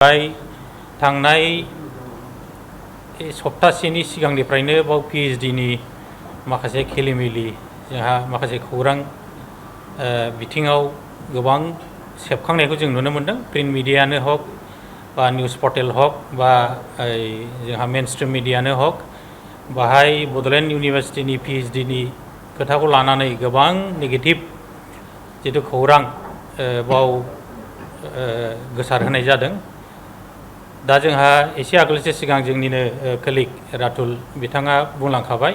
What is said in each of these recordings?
थांनाय सप्तासेनि सिगांनिफ्रायनो बाव PhD नि माखासे खेलिमेलि जोंहा माखासे खौरां बिथिङाव गोबां सेबखांनायखौ जों नुनो मोनदों। प्रिन्ट मिडियानो हक बा निउज पर्टेल हक बा जोंहा मेनस्ट्रिम मिडियानो हक बाहाय बड'लेण्ड इउनिभार्सिटिनि PhD नि खोथाखौ लानानै गोबां नेगेटिभ जिथु खौरां बाव गोसारहोनाय जादों। दा जोंहा एसे आगोलसो सिगां जोंनिनो कलिग रातुल बिथाङा बुंलांखाबाय,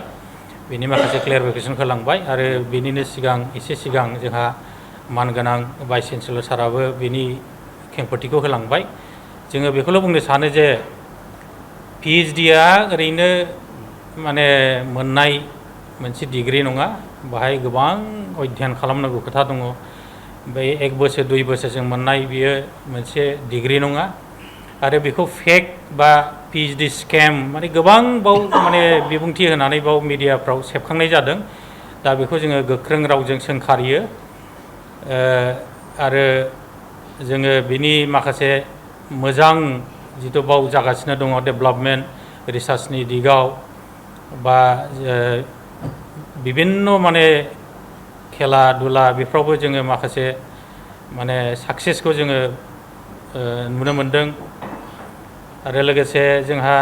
बेनि माखासे क्लियारिफिकेसन होलांबाय आरो बेनिनो सिगां एसे सिगां जोंहा मानगोनां भाइस चेन्सेलर साराबो बेनि खेंफोरथिखौ होलांबाय। जोङो बेखौल' बुंनो सानो जे PhDआ ओरैनो माने मोननाय मोनसे डिग्री नङा, बाहाय गोबां अध्ययन खालामनांगौ खोथा दङ। ओमफ्राय 1 बोसोर 2 बोसोरजों मोननाय बियो मोनसे डिग्री नङा आरो बेखौ फेक बा PhD स्केम माने गोबां बाव माने बिबुंथि होनानै बाव मिडियाफ्राव सेबखांनाय जादों। दा बेखौ जोङो गोख्रों रावजों सोंखारियो आरो जोङो बिनि माखासे मोजां जिथु बाव जागासिनो दङ डेभेलपमेन्ट रिसार्चनि दिगाव बा बिभिन्न माने खेला दुला बेफ्रावबो जोङो माखासे माने साक्सेसखौ जोङो नुनो मोनदों। आरो लोगोसे जोंहा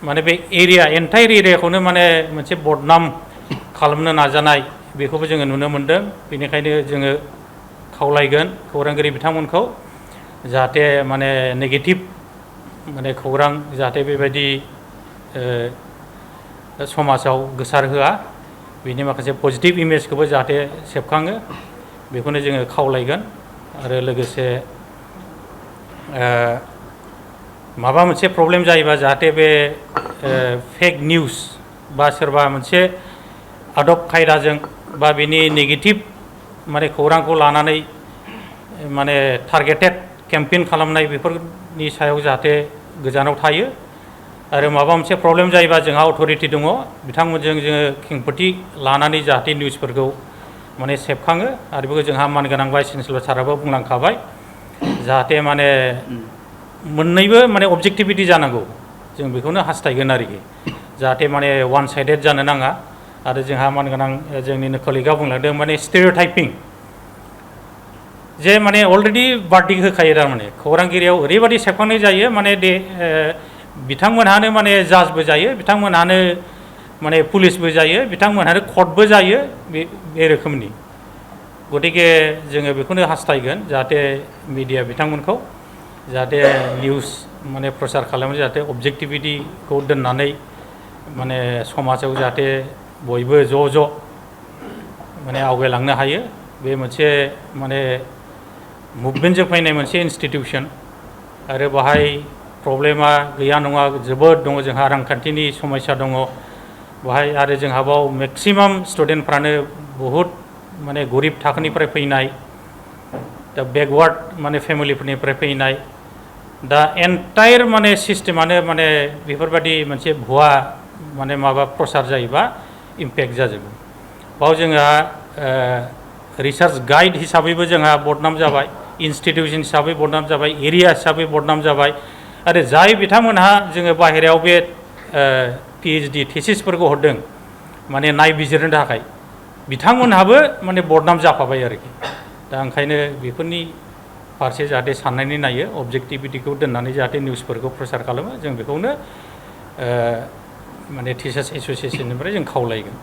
माने बे एरिया एन्टायर एरियाखौनो माने मोनसे बदनाम खालामनो नाजानाय बेखौबो जोङो नुनो मोनदों। बेनिखायनो जोङो खावलायगोन खौरांगिरि बिथांमोनखौ जाहाथे माने नेगेटिभ माने खौरां जाहाथे बेबायदि समाजाव गोसारहोआ, बिनि माखासे पजिटिभ इमेजखौबो जाहाथे सेबखाङो बेखौनो जोङो खावलायगोन। आरो लोगोसे माबा मोनसे प्रब्लेम जायोबा जाहाथे बे फेक निउस बा सोरबा मोनसे आदब खायदाजों बा बेनि नेगेटिभ माने खौरांखौ लानानै माने टारगेटेड केम्पेइन खालामनाय बेफोरनि सायाव जाहाथे गोजानाव थायो। आरो माबा मोनसे प्रब्लेम जायोबा जोंहा अथ'रिटि दङ, बिथांमोनजों जोङो खेंफोरथि लानानै जाहाथे निउसफोरखौ माने सेबखाङो। आरो बेखौ जोंहा मानगोनां भाइस चेन्सेलर साराबो बुंलांखाबाय, जाहाथे माने मोननैबो माने अबजेक्टिभिटि जानांगौ, जों बेखौनो हास्थायगोन आरोखि, जाहाथे माने वान साइडेड जानो नाङा। आरो जोंहा मानगोनां जोंनिनो कलिगआ बुंलांदों माने स्टेरिअटाइपिं, जे माने अलरेडि बार्डिक होखायो, थारमाने खौरांगिरियाव ओरैबायदि सेबखांनाय जायो माने बिथांमोनहानो माने जाजबो जायो, बिथांमोनहानो माने पुलिसबो जायो, बिथांमोनहानो कर्टबो जायो, बे रोखोमनि। गतिके जोङो बेखौनो हास्थायगोन जाहाथे मिडिया बिथांमोनखौ जाहाथे निउस माने प्रसार खालामो, जाहाथे अबजेक्टिभिटिखौ दोननानै माने समाजाव जाहाथे बयबो ज' ज' माने आवगायलांनो हायो। बे मोनसे माने मुभमेन्टजों फैनाय मोनसे इन्स्टिटिउसन आरो बाहाय प्रब्लेमा गैया नङा जोबोद दङ। जोंहा रांखान्थिनि समस्या दङ बाहाय, आरो जोंहा बाव मेक्सिमाम स्टुडेन्टफ्रानो बहुद माने गरिब थाखोनिफ्राय फैनाय, दा बेकवार्ड माने फेमिलिफोरनिफ्राय फैनाय। दा एन्टायर माने सिस्टेमानो माने बेफोरबायदि मोनसे भुवा माने माबा प्रसार जायोबा इम्पेक्ट जाजोबो। बाव जोंहा रिसार्च गाइड हिसाबैबो जोंहा बदनाम जाबाय, इन्स्टिटिउसन हिसाबै बदनाम जाबाय, एरिया हिसाबै बदनाम जाबाय। आरो जाय बिथांमोनहा जोङो बाहेरायाव बे PhD थेसिसफोरखौ हरदों माने नायबिजिरनो थाखाय, बिथांमोनहाबो माने बदनाम जाफाबाय आरोखि। दा ओंखायनो बेफोरनि फारसे जाहाथे साननानै नायो, अबजेक्टिभिटिखौ दोननानै जाहाथे निउसफोरखौ प्रसार खालामो, जों बेखौनो माने टिचार्स एस'सियेसननिफ्राय जों खावलायगोन।